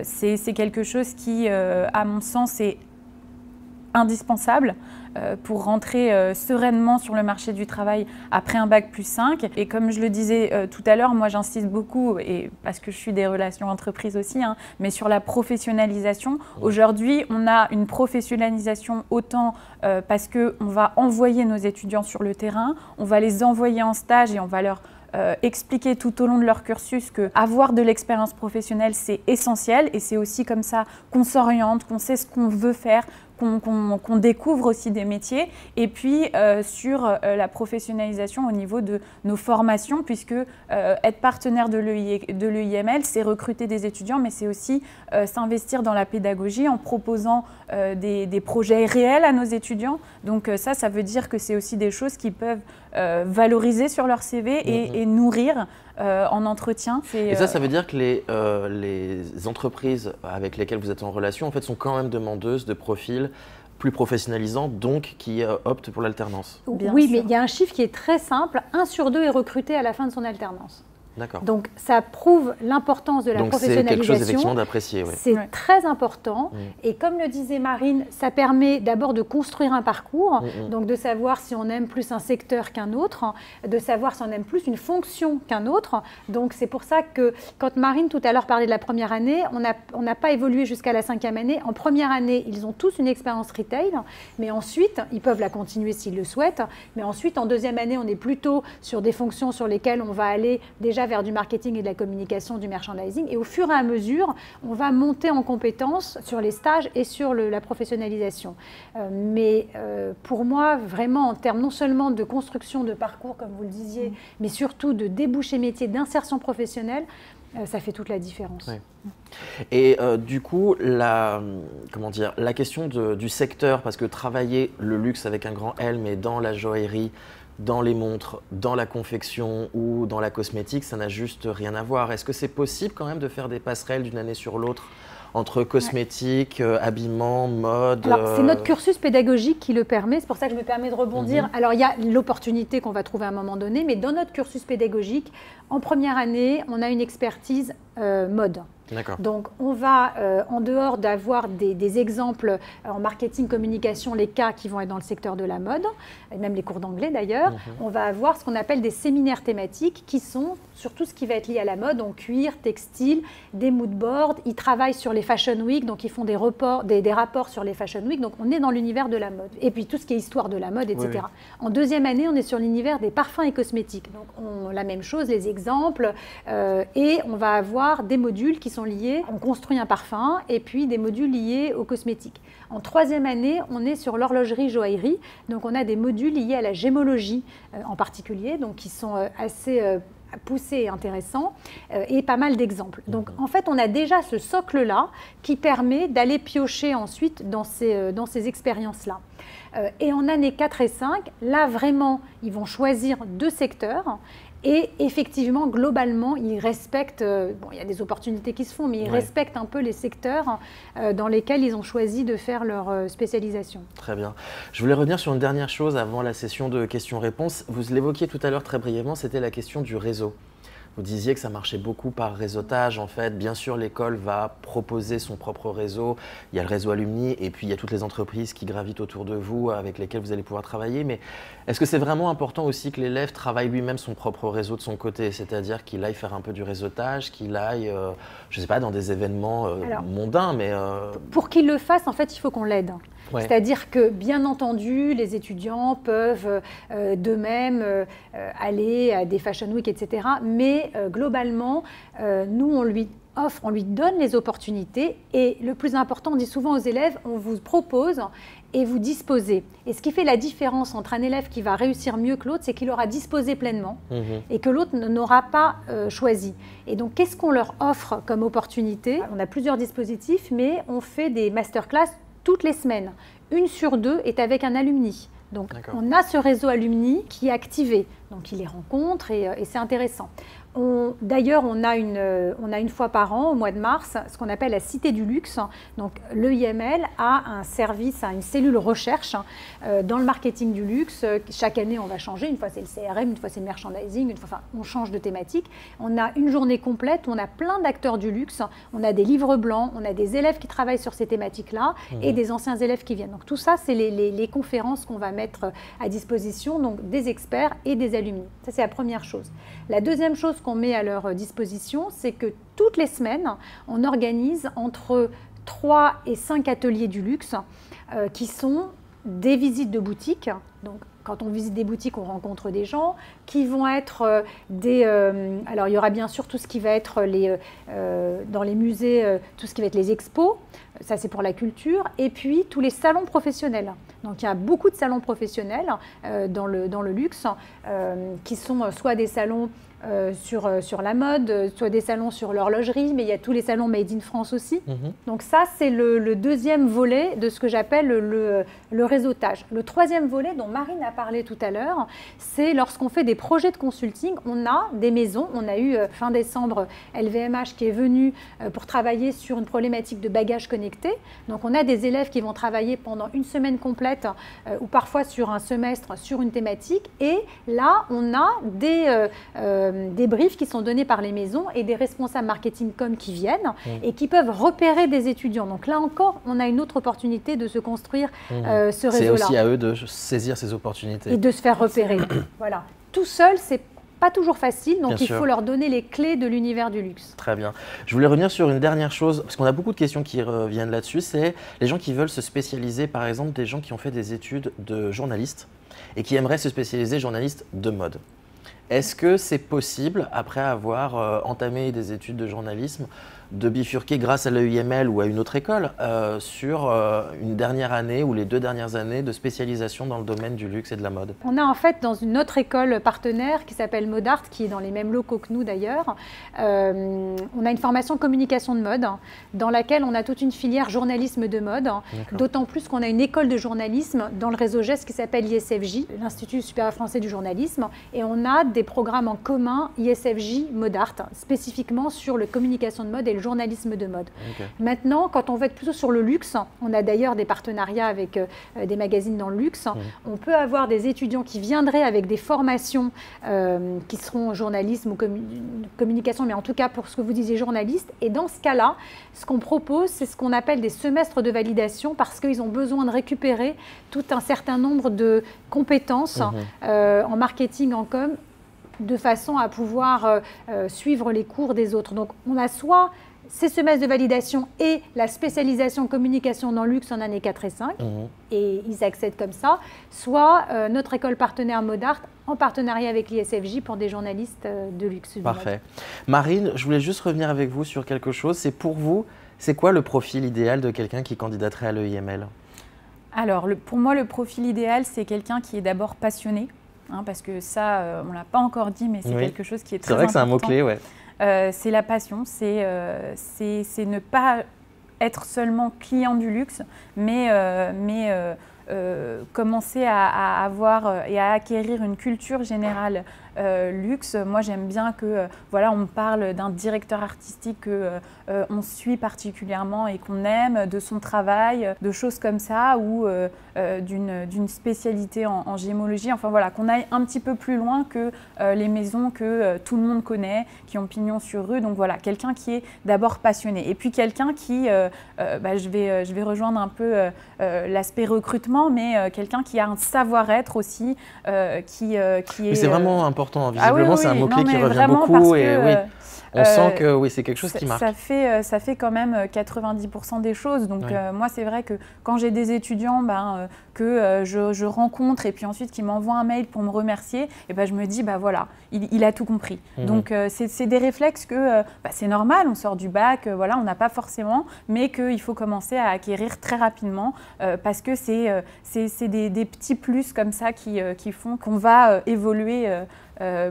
C'est quelque chose qui, à mon sens, est indispensable pour rentrer sereinement sur le marché du travail après un bac plus 5. Et comme je le disais tout à l'heure, moi j'insiste beaucoup, et parce que je suis des relations entreprises aussi, mais sur la professionnalisation. Aujourd'hui, on a une professionnalisation autant parce qu'on va envoyer nos étudiants sur le terrain, on va les envoyer en stage et on va leur expliquer tout au long de leur cursus qu'avoir de l'expérience professionnelle, c'est essentiel et c'est aussi comme ça qu'on s'oriente, qu'on sait ce qu'on veut faire, qu'on découvre aussi des métiers, et puis sur la professionnalisation au niveau de nos formations, puisque être partenaire de l'EIML, c'est recruter des étudiants, mais c'est aussi s'investir dans la pédagogie en proposant des projets réels à nos étudiants. Donc ça veut dire que c'est aussi des choses qui peuvent valoriser sur leur CV et nourrir en entretien. Et ça veut dire que les entreprises avec lesquelles vous êtes en relation, en fait, sont quand même demandeuses de profils plus professionnalisants, donc qui optent pour l'alternance. Oui, mais il y a un chiffre qui est très simple, 1 sur 2 est recruté à la fin de son alternance. Donc ça prouve l'importance de la professionnalisation. Donc c'est quelque chose effectivement d'apprécier. Oui. C'est très important. Et comme le disait Marine, ça permet d'abord de construire un parcours, donc de savoir si on aime plus un secteur qu'un autre, de savoir si on aime plus une fonction qu'un autre. Donc c'est pour ça que quand Marine tout à l'heure parlait de la première année, on n'a pas évolué jusqu'à la 5e année. En première année, ils ont tous une expérience retail, mais ensuite, ils peuvent la continuer s'ils le souhaitent. Mais ensuite, en 2e année, on est plutôt sur des fonctions sur lesquelles on va aller déjà vers du marketing et de la communication, du merchandising. Et au fur et à mesure, on va monter en compétences sur les stages et sur la professionnalisation. Mais pour moi, vraiment, en termes non seulement de construction de parcours, comme vous le disiez, mais surtout de débouchés métiers, d'insertion professionnelle, ça fait toute la différence. Oui. Et du coup, la question du secteur, parce que travailler le luxe avec un grand L, mais dans la joaillerie, dans les montres, dans la confection ou dans la cosmétique, ça n'a juste rien à voir. Est-ce que c'est possible quand même de faire des passerelles d'une année sur l'autre entre cosmétique, habillement, mode? Alors, c'est notre cursus pédagogique qui le permet, c'est pour ça que je me permets de rebondir. Alors, il y a l'opportunité qu'on va trouver à un moment donné, mais dans notre cursus pédagogique, en première année, on a une expertise mode. Donc, on va, en dehors d'avoir des exemples en marketing, communication, les cas qui vont être dans le secteur de la mode, et même les cours d'anglais d'ailleurs, on va avoir ce qu'on appelle des séminaires thématiques qui sont sur tout ce qui va être lié à la mode, en cuir, textile, des moodboards. Ils travaillent sur les Fashion Week, donc ils font des rapports sur les Fashion Week. Donc, on est dans l'univers de la mode. Et puis, tout ce qui est histoire de la mode, etc. Oui. En 2e année, on est sur l'univers des parfums et cosmétiques. Donc, la même chose, les exemples. Et on va avoir des modules qui sont liés, on construit un parfum, et puis des modules liés aux cosmétiques. En 3e année, on est sur l'horlogerie-joaillerie, donc on a des modules liés à la gémologie en particulier, donc qui sont assez poussés et intéressants, et pas mal d'exemples. Donc en fait, on a déjà ce socle-là qui permet d'aller piocher ensuite dans ces expériences-là. Et en année 4 et 5, là vraiment, ils vont choisir 2 secteurs. Et effectivement, globalement, ils respectent, bon, il y a des opportunités qui se font, mais ils respectent un peu les secteurs dans lesquels ils ont choisi de faire leur spécialisation. Très bien. Je voulais revenir sur une dernière chose avant la session de questions-réponses. Vous l'évoquiez tout à l'heure très brièvement, c'était la question du réseau. Vous disiez que ça marchait beaucoup par réseautage, en fait. Bien sûr, l'école va proposer son propre réseau. Il y a le réseau alumni et puis il y a toutes les entreprises qui gravitent autour de vous avec lesquelles vous allez pouvoir travailler. Mais est-ce que c'est vraiment important aussi que l'élève travaille lui-même son propre réseau de son côté? C'est-à-dire qu'il aille faire un peu du réseautage, qu'il aille, je ne sais pas, dans des événements mondains, mais… Pour qu'il le fasse, en fait, il faut qu'on l'aide. Ouais. C'est-à-dire que, bien entendu, les étudiants peuvent d'eux-mêmes aller à des Fashion Week, etc. Mais globalement, nous, on lui donne les opportunités. Et le plus important, on dit souvent aux élèves, on vous propose et vous disposez. Et ce qui fait la différence entre un élève qui va réussir mieux que l'autre, c'est qu'il aura disposé pleinement et que l'autre n'aura pas choisi. Et donc, qu'est-ce qu'on leur offre comme opportunité? On a plusieurs dispositifs, mais on fait des masterclass toutes les semaines. 1 sur 2 est avec un alumni. Donc, on a ce réseau alumni qui est activé. Donc, il les rencontre et c'est intéressant. D'ailleurs, on a une fois par an, au mois de mars, ce qu'on appelle la Cité du Luxe. Donc, l'EIML a un service, une cellule recherche dans le marketing du luxe. Chaque année, on va changer. Une fois, c'est le CRM, une fois, c'est le merchandising. On change de thématique. On a une journée complète où on a plein d'acteurs du luxe. On a des livres blancs, on a des élèves qui travaillent sur ces thématiques-là et des anciens élèves qui viennent. Donc, tout ça, c'est les conférences qu'on va mettre à disposition, donc des experts et des alumni. Ça, c'est la première chose. La deuxième chose qu'on met à leur disposition, c'est que toutes les semaines, on organise entre 3 et 5 ateliers du luxe qui sont des visites de boutiques. Donc, quand on visite des boutiques, on rencontre des gens, qui vont être alors il y aura bien sûr tout ce qui va être dans les musées, tout ce qui va être les expos, ça c'est pour la culture, et puis tous les salons professionnels. Donc il y a beaucoup de salons professionnels dans le luxe, qui sont soit des salons sur la mode, soit des salons sur l'horlogerie, mais il y a tous les salons Made in France aussi. Donc ça, c'est le deuxième volet de ce que j'appelle le réseautage. Le troisième volet dont Marine a parlé tout à l'heure, c'est lorsqu'on fait des projets de consulting, on a des maisons. On a eu fin décembre LVMH qui est venu pour travailler sur une problématique de bagages connectés. Donc on a des élèves qui vont travailler pendant une semaine complète ou parfois sur un semestre sur une thématique. Et là, on a des briefs qui sont donnés par les maisons et des responsables marketing com qui viennent et qui peuvent repérer des étudiants. Donc là encore, on a une autre opportunité de se construire ce réseau-là. C'est aussi à eux de saisir ces opportunités. Et de se faire repérer. Voilà. Tout seul, c'est pas toujours facile, donc il faut leur donner les clés de l'univers du luxe. Très bien. Je voulais revenir sur une dernière chose, parce qu'on a beaucoup de questions qui reviennent là-dessus, c'est les gens qui veulent se spécialiser, par exemple des gens qui ont fait des études de journalistes et qui aimeraient se spécialiser journaliste de mode. Est-ce que c'est possible, après avoir entamé des études de journalisme, de bifurquer grâce à l'EIML ou à une autre école sur une dernière année ou les 2 dernières années de spécialisation dans le domaine du luxe et de la mode? On a en fait dans une autre école partenaire qui s'appelle Modart, qui est dans les mêmes locaux que nous d'ailleurs, on a une formation communication de mode dans laquelle on a toute une filière journalisme de mode, d'autant plus qu'on a une école de journalisme dans le réseau GES qui s'appelle ISFJ, l'Institut supérieur français du journalisme, et on a des programmes en commun ISFJ Modart, spécifiquement sur le communication de mode et le journalisme de mode. Maintenant, quand on veut être plutôt sur le luxe, on a d'ailleurs des partenariats avec des magazines dans le luxe, on peut avoir des étudiants qui viendraient avec des formations qui seront journalisme ou communication, mais en tout cas pour ce que vous disiez journaliste, et dans ce cas-là, ce qu'on propose, c'est ce qu'on appelle des semestres de validation parce qu'ils ont besoin de récupérer tout un certain nombre de compétences en marketing, en com, de façon à pouvoir suivre les cours des autres. Donc on a soit ces semestres de validation et la spécialisation communication dans le luxe en années 4 et 5, et ils accèdent comme ça, soit notre école partenaire Modart en partenariat avec l'ISFJ pour des journalistes de luxe. Parfait. Marine, je voulais juste revenir avec vous sur quelque chose. C'est pour vous, c'est quoi le profil idéal de quelqu'un qui candidaterait à l'EIML? Alors, pour moi, le profil idéal, c'est quelqu'un qui est d'abord passionné, parce que ça, on ne l'a pas encore dit, mais c'est quelque chose qui est très important. C'est vrai que c'est un mot-clé, ouais. C'est la passion, c'est ne pas être seulement client du luxe, mais commencer à avoir et à acquérir une culture générale luxe. Moi, j'aime bien que voilà, on me parle d'un directeur artistique que on suit particulièrement et qu'on aime, de son travail, de choses comme ça, ou d'une spécialité en gémologie. Enfin voilà, qu'on aille un petit peu plus loin que les maisons que tout le monde connaît, qui ont pignon sur rue. Donc voilà, quelqu'un qui est d'abord passionné. Et puis quelqu'un qui, je vais rejoindre un peu l'aspect recrutement, mais quelqu'un qui a un savoir-être aussi, qui est... Mais c'est vraiment important. Visiblement, c'est un mot-clé qui revient beaucoup. On sent que c'est quelque chose qui marque. Ça fait quand même 90% des choses. Donc moi, c'est vrai que quand j'ai des étudiants que je rencontre et puis ensuite qui m'envoient un mail pour me remercier, et je me dis, voilà, il a tout compris. Donc c'est des réflexes que c'est normal, on sort du bac, voilà, on n'a pas forcément, mais qu'il faut commencer à acquérir très rapidement parce que c'est des petits plus comme ça qui font qu'on va évoluer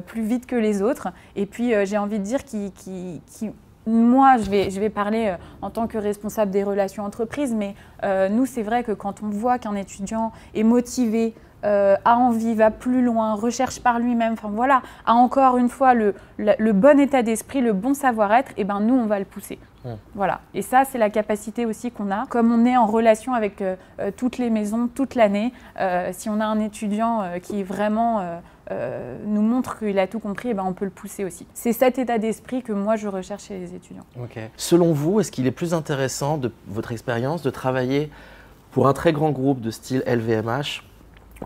plus vite que les autres. Et puis j'ai envie de dire moi, je vais parler en tant que responsable des relations entreprises, mais nous, c'est vrai que quand on voit qu'un étudiant est motivé, a envie, va plus loin, recherche par lui-même, enfin voilà, a encore une fois le bon état d'esprit, le bon savoir-être, et nous, on va le pousser. Voilà. Et ça, c'est la capacité aussi qu'on a. Comme on est en relation avec toutes les maisons toute l'année, si on a un étudiant qui vraiment nous montre qu'il a tout compris, on peut le pousser aussi. C'est cet état d'esprit que moi, je recherche chez les étudiants. Selon vous, est-ce qu'il est plus intéressant, de votre expérience, de travailler pour un très grand groupe de style LVMH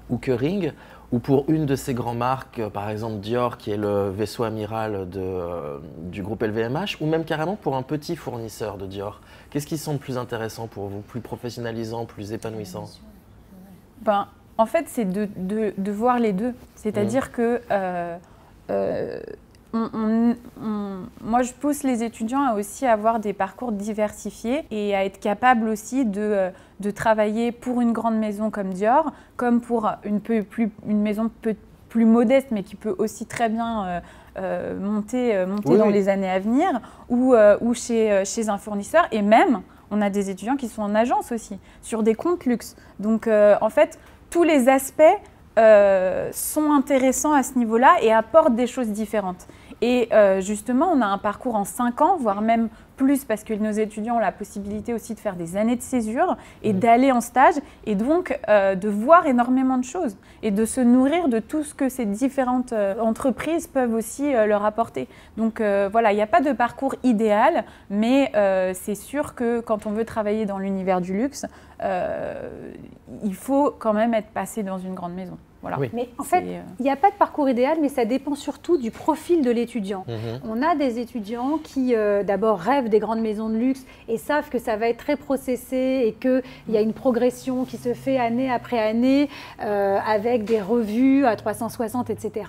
ou Kering, ou pour une de ces grandes marques, par exemple Dior, qui est le vaisseau amiral du groupe LVMH, ou même carrément pour un petit fournisseur de Dior? Qu'est-ce qui semble plus intéressant pour vous, plus professionnalisant, plus épanouissant? En fait, c'est de voir les deux. C'est-à-dire que moi, je pousse les étudiants à aussi avoir des parcours diversifiés et à être capables aussi de travailler pour une grande maison comme Dior, comme pour une maison plus modeste, mais qui peut aussi très bien monter dans les années à venir, ou chez un fournisseur. Et même, on a des étudiants qui sont en agence aussi, sur des comptes luxe. Donc, en fait, tous les aspects sont intéressants à ce niveau-là et apportent des choses différentes. Et justement, on a un parcours en 5 ans, voire même plus, parce que nos étudiants ont la possibilité aussi de faire des années de césure et d'aller en stage, et donc de voir énormément de choses et de se nourrir de tout ce que ces différentes entreprises peuvent aussi leur apporter. Donc voilà, il n'y a pas de parcours idéal, mais c'est sûr que quand on veut travailler dans l'univers du luxe, il faut quand même être passé dans une grande maison. Voilà. Oui. Mais en fait, il n'y a pas de parcours idéal, mais ça dépend surtout du profil de l'étudiant. On a des étudiants qui d'abord rêvent des grandes maisons de luxe et savent que ça va être très processé et qu'il y a une progression qui se fait année après année avec des revues à 360, etc.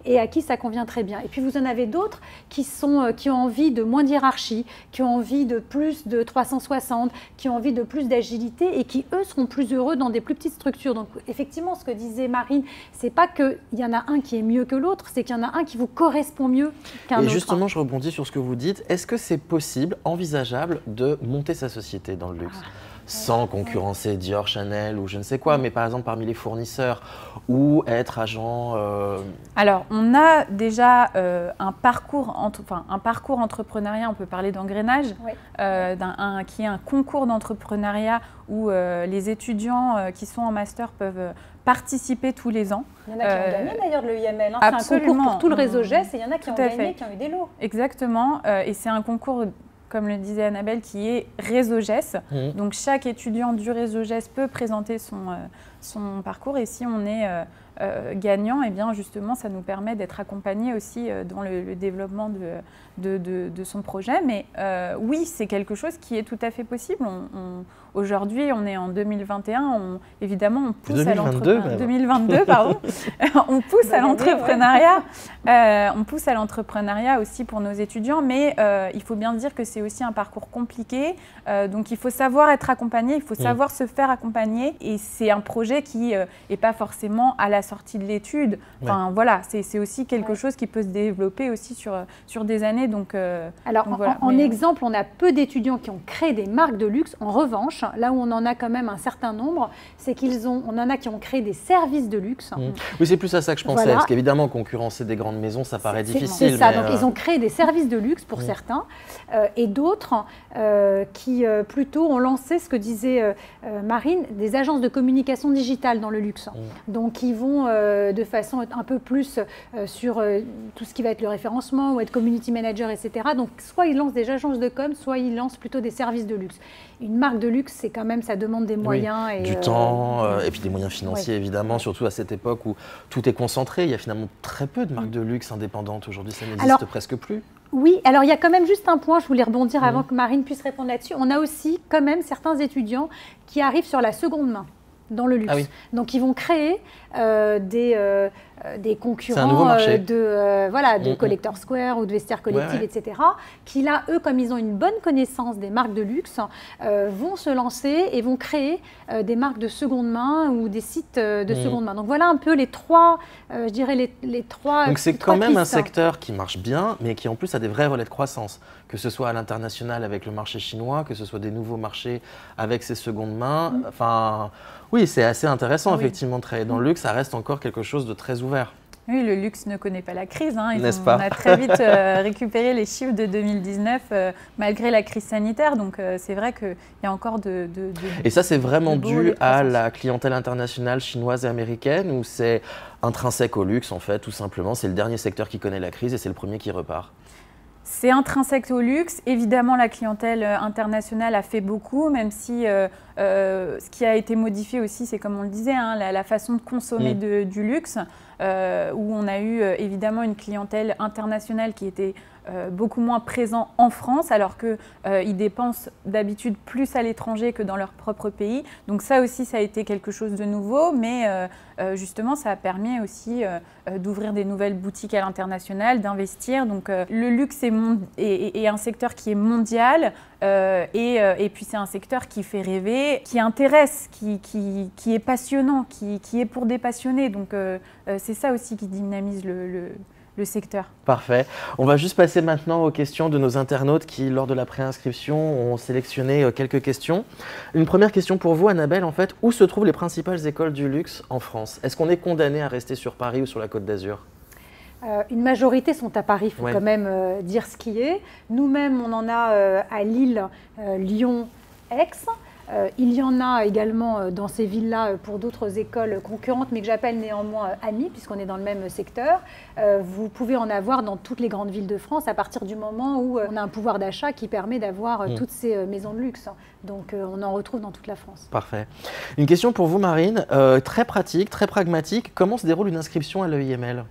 et à qui ça convient très bien. Et puis vous en avez d'autres qui ont envie de moins de hiérarchie, qui ont envie de plus de 360, qui ont envie de plus d'agilité et qui, eux, seront plus heureux dans des plus petites structures. Donc effectivement, ce que disait Marine, c'est pas qu'il y en a un qui est mieux que l'autre, c'est qu'il y en a un qui vous correspond mieux qu'un autre. Et justement, je rebondis sur ce que vous dites. Est-ce que c'est possible, envisageable, de monter sa société dans le luxe sans concurrencer Dior, Chanel ou je ne sais quoi, mais par exemple parmi les fournisseurs ou être agent Alors, on a déjà un parcours entrepreneuriat, on peut parler d'engrenage, qui est un concours d'entrepreneuriat où les étudiants qui sont en master peuvent participer tous les ans. Il y en a qui ont gagné d'ailleurs de l'EIML. C'est un concours pour tout le réseau GES et il y en a qui ont gagné, qui ont eu des lots. Exactement, et c'est un concours, comme le disait Annabelle, qui est réseau GES. Donc chaque étudiant du réseau GES peut présenter son parcours, et si on est gagnant, et bien justement ça nous permet d'être accompagné aussi dans le développement de son projet. Mais oui, c'est quelque chose qui est tout à fait possible. Aujourd'hui, on est en 2021, évidemment on pousse 2022, pardon. On pousse à l'entrepreneuriat. On pousse à l'entrepreneuriat aussi pour nos étudiants, mais il faut bien dire que c'est aussi un parcours compliqué. Donc il faut savoir être accompagné, il faut savoir se faire accompagner, et c'est un projet qui n'est pas forcément à la sortie de l'étude. Enfin voilà, c'est aussi quelque chose qui peut se développer aussi sur des années. Alors voilà. En exemple, on a peu d'étudiants qui ont créé des marques de luxe. En revanche, là où on en a quand même un certain nombre, c'est on en a qui ont créé des services de luxe. Oui, c'est plus à ça que je pensais, parce qu'évidemment, concurrencer des grandes maisons, ça paraît difficile. C'est ça, donc ils ont créé des services de luxe pour certains, et d'autres qui plutôt ont lancé ce que disait Marine, des agences de communication digitale dans le luxe. Donc ils vont de façon un peu plus sur tout ce qui va être le référencement ou être community manager, etc. Donc soit ils lancent des agences de com, soit ils lancent plutôt des services de luxe. Une marque de luxe, c'est quand même, ça demande des moyens. Et du temps, et puis des moyens financiers évidemment, surtout à cette époque où tout est concentré. Il y a finalement très peu de marques de luxe indépendantes aujourd'hui, ça n'existe presque plus. Oui, alors il y a quand même juste un point, je voulais rebondir avant que Marine puisse répondre là-dessus. On a aussi quand même certains étudiants qui arrivent sur la seconde main dans le luxe. Donc ils vont créer des concurrents de Collector Square ou de Vestiaire Collective, etc. qui là, eux, comme ils ont une bonne connaissance des marques de luxe, vont se lancer et vont créer des marques de seconde main ou des sites de seconde main. Donc voilà un peu les trois, je dirais les trois. Donc c'est quand même un secteur qui marche bien, mais qui en plus a des vrais relais de croissance, que ce soit à l'international avec le marché chinois, que ce soit des nouveaux marchés avec ces secondes mains. Enfin, oui, c'est assez intéressant effectivement de travailler dans le luxe. Ça reste encore quelque chose de très ouvert. Oui, le luxe ne connaît pas la crise. N'est-ce pas ? On a très vite récupéré les chiffres de 2019 malgré la crise sanitaire. Donc c'est vrai qu'il y a encore Et ça, c'est vraiment dû à la clientèle internationale chinoise et américaine, ou c'est intrinsèque au luxe en fait, tout simplement. C'est le dernier secteur qui connaît la crise et c'est le premier qui repart. C'est intrinsèque au luxe. Évidemment, la clientèle internationale a fait beaucoup, même si ce qui a été modifié aussi, c'est comme on le disait, la façon de consommer du luxe, où on a eu évidemment une clientèle internationale qui était beaucoup moins présents en France, alors qu'ils dépensent d'habitude plus à l'étranger que dans leur propre pays. Donc ça aussi, ça a été quelque chose de nouveau, mais justement, ça a permis aussi d'ouvrir des nouvelles boutiques à l'international, d'investir. Donc le luxe est un secteur qui est mondial, et puis c'est un secteur qui fait rêver, qui intéresse, qui est passionnant, qui est pour des passionnés. Donc c'est ça aussi qui dynamise le secteur. Parfait. On va juste passer maintenant aux questions de nos internautes qui, lors de la préinscription, ont sélectionné quelques questions. Une première question pour vous, Annabelle, en fait, où se trouvent les principales écoles du luxe en France? Est-ce qu'on est condamné à rester sur Paris ou sur la Côte d'Azur? Une majorité sont à Paris, il faut quand même dire ce qui est. Nous-mêmes, on en a à Lille, Lyon, Aix. Il y en a également dans ces villes-là pour d'autres écoles concurrentes, mais que j'appelle néanmoins amies, puisqu'on est dans le même secteur. Vous pouvez en avoir dans toutes les grandes villes de France à partir du moment où on a un pouvoir d'achat qui permet d'avoir toutes ces maisons de luxe. Donc on en retrouve dans toute la France. Parfait. Une question pour vous, Marine, très pratique, très pragmatique. Comment se déroule une inscription à l'EIML?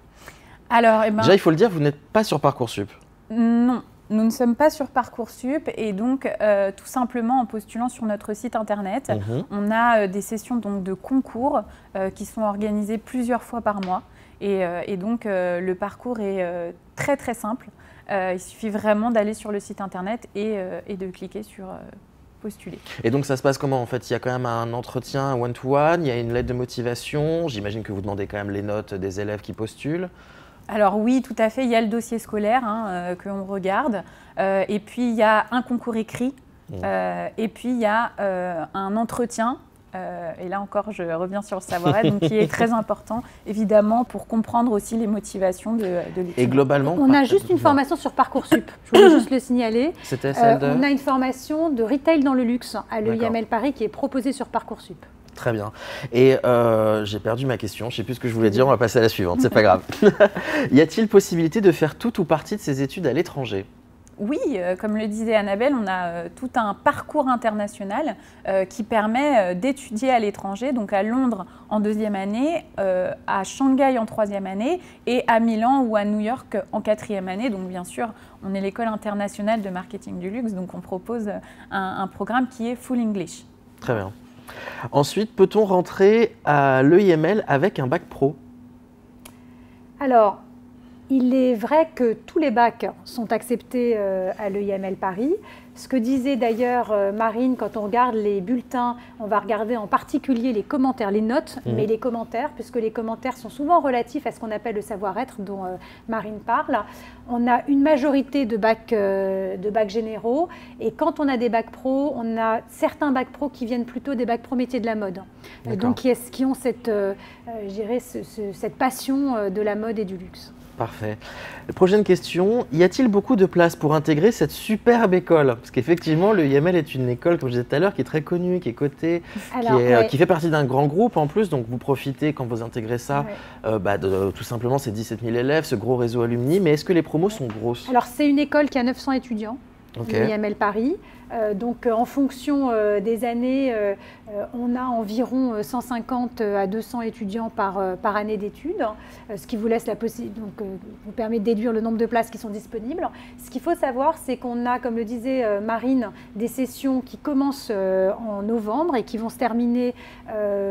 Alors, déjà, il faut le dire, vous n'êtes pas sur Parcoursup. Non. Nous ne sommes pas sur Parcoursup et donc tout simplement en postulant sur notre site internet, on a des sessions donc, de concours qui sont organisées plusieurs fois par mois et donc le parcours est très très simple. Il suffit vraiment d'aller sur le site internet et de cliquer sur postuler. Et donc ça se passe comment en fait? Il y a quand même un entretien one-to-one, il y a une lettre de motivation, j'imagine que vous demandez quand même les notes des élèves qui postulent. Alors oui, tout à fait, il y a le dossier scolaire que l'on regarde, et puis il y a un concours écrit, et puis il y a un entretien, et là encore je reviens sur le savoir-être, donc qui est très important évidemment pour comprendre aussi les motivations de l'étudiant. Et globalement, on a juste une formation sur Parcoursup, je voulais juste le signaler. C'était celle de... On a une formation de retail dans le luxe à l'EIML Paris qui est proposée sur Parcoursup. Très bien. Et j'ai perdu ma question, je ne sais plus ce que je voulais dire, on va passer à la suivante, c'est pas grave. Y a-t-il possibilité de faire toute ou partie de ces études à l'étranger? Oui, comme le disait Annabelle, on a tout un parcours international qui permet d'étudier à l'étranger, donc à Londres en 2e année, à Shanghai en 3e année et à Milan ou à New York en 4e année. Donc bien sûr, on est l'école internationale de marketing du luxe, donc on propose un programme qui est full English. Très bien. Ensuite, peut-on rentrer à l'EIML avec un bac pro? Alors, il est vrai que tous les bacs sont acceptés à l'EIML Paris. Ce que disait d'ailleurs Marine, quand on regarde les bulletins, on va regarder en particulier les commentaires, les notes, mais les commentaires, puisque les commentaires sont souvent relatifs à ce qu'on appelle le savoir-être dont Marine parle. On a une majorité de bacs généraux, et quand on a des bacs pro, on a certains bacs pro qui viennent plutôt des bacs pro métiers de la mode. Donc qui ont cette, je dirais, cette passion de la mode et du luxe. Parfait. Prochaine question, y a-t-il beaucoup de place pour intégrer cette superbe école? Parce qu'effectivement, l'EIML est une école, comme je disais tout à l'heure, qui est très connue, qui est cotée, qui fait partie d'un grand groupe en plus. Donc vous profitez, quand vous intégrez ça, tout simplement ces 17 000 élèves, ce gros réseau alumni. Mais est-ce que les promos sont grosses? Alors c'est une école qui a 900 étudiants, l'EIML Paris. Donc en fonction des années, on a environ 150 à 200 étudiants par année d'études, ce qui vous laisse la possibilité, donc vous permet de déduire le nombre de places qui sont disponibles. Ce qu'il faut savoir, c'est qu'on a, comme le disait Marine, des sessions qui commencent en novembre et qui vont se terminer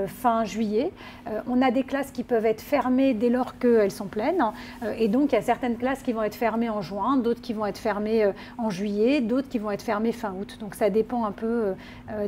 fin juillet. On a des classes qui peuvent être fermées dès lors qu'elles sont pleines, et donc il y a certaines classes qui vont être fermées en juin, d'autres qui vont être fermées en juillet, d'autres qui vont être fermées fin août. Donc ça dépend un peu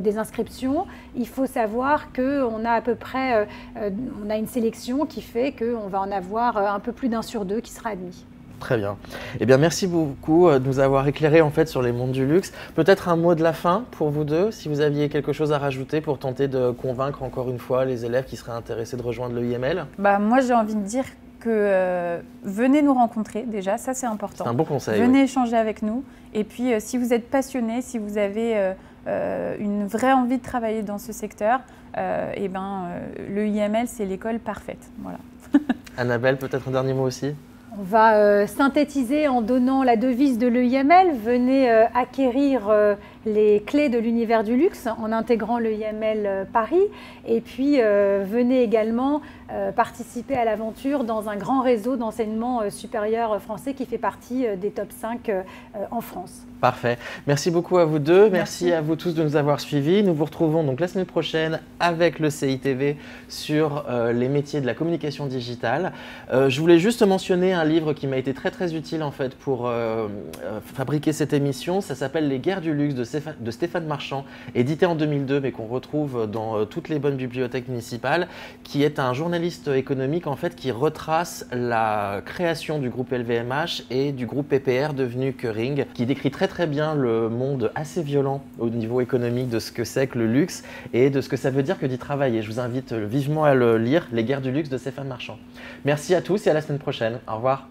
des inscriptions. Il faut savoir qu'on a à peu près, on a une sélection qui fait qu'on va en avoir un peu plus d'1 sur 2 qui sera admis. Très bien. Eh bien, merci beaucoup de nous avoir éclairé en fait sur les mondes du luxe. Peut-être un mot de la fin pour vous deux, si vous aviez quelque chose à rajouter pour tenter de convaincre encore une fois les élèves qui seraient intéressés de rejoindre l'EIML. Moi, j'ai envie de dire que venez nous rencontrer déjà, ça c'est important. C'est un bon conseil. Venez échanger avec nous. Et puis, si vous êtes passionné, si vous avez une vraie envie de travailler dans ce secteur, l'EIML, c'est l'école parfaite. Voilà. Annabelle, peut-être un dernier mot aussi? On va synthétiser en donnant la devise de l'EIML. Venez acquérir les clés de l'univers du luxe en intégrant le IML Paris. Et puis, venez également participer à l'aventure dans un grand réseau d'enseignement supérieur français qui fait partie des top 5 en France. Parfait. Merci beaucoup à vous deux. Merci à vous tous de nous avoir suivis. Nous vous retrouvons donc la semaine prochaine avec le CITV sur les métiers de la communication digitale. Je voulais juste mentionner un livre qui m'a été très utile en fait pour fabriquer cette émission. Ça s'appelle Les guerres du luxe de Stéphane Marchand, édité en 2002 mais qu'on retrouve dans toutes les bonnes bibliothèques municipales, qui est un journaliste économique en fait qui retrace la création du groupe LVMH et du groupe PPR devenu Kering, qui décrit très bien le monde assez violent au niveau économique de ce que c'est que le luxe et de ce que ça veut dire que d'y travailler. Je vous invite vivement à le lire, Les guerres du luxe de Stéphane Marchand. Merci à tous et à la semaine prochaine. Au revoir.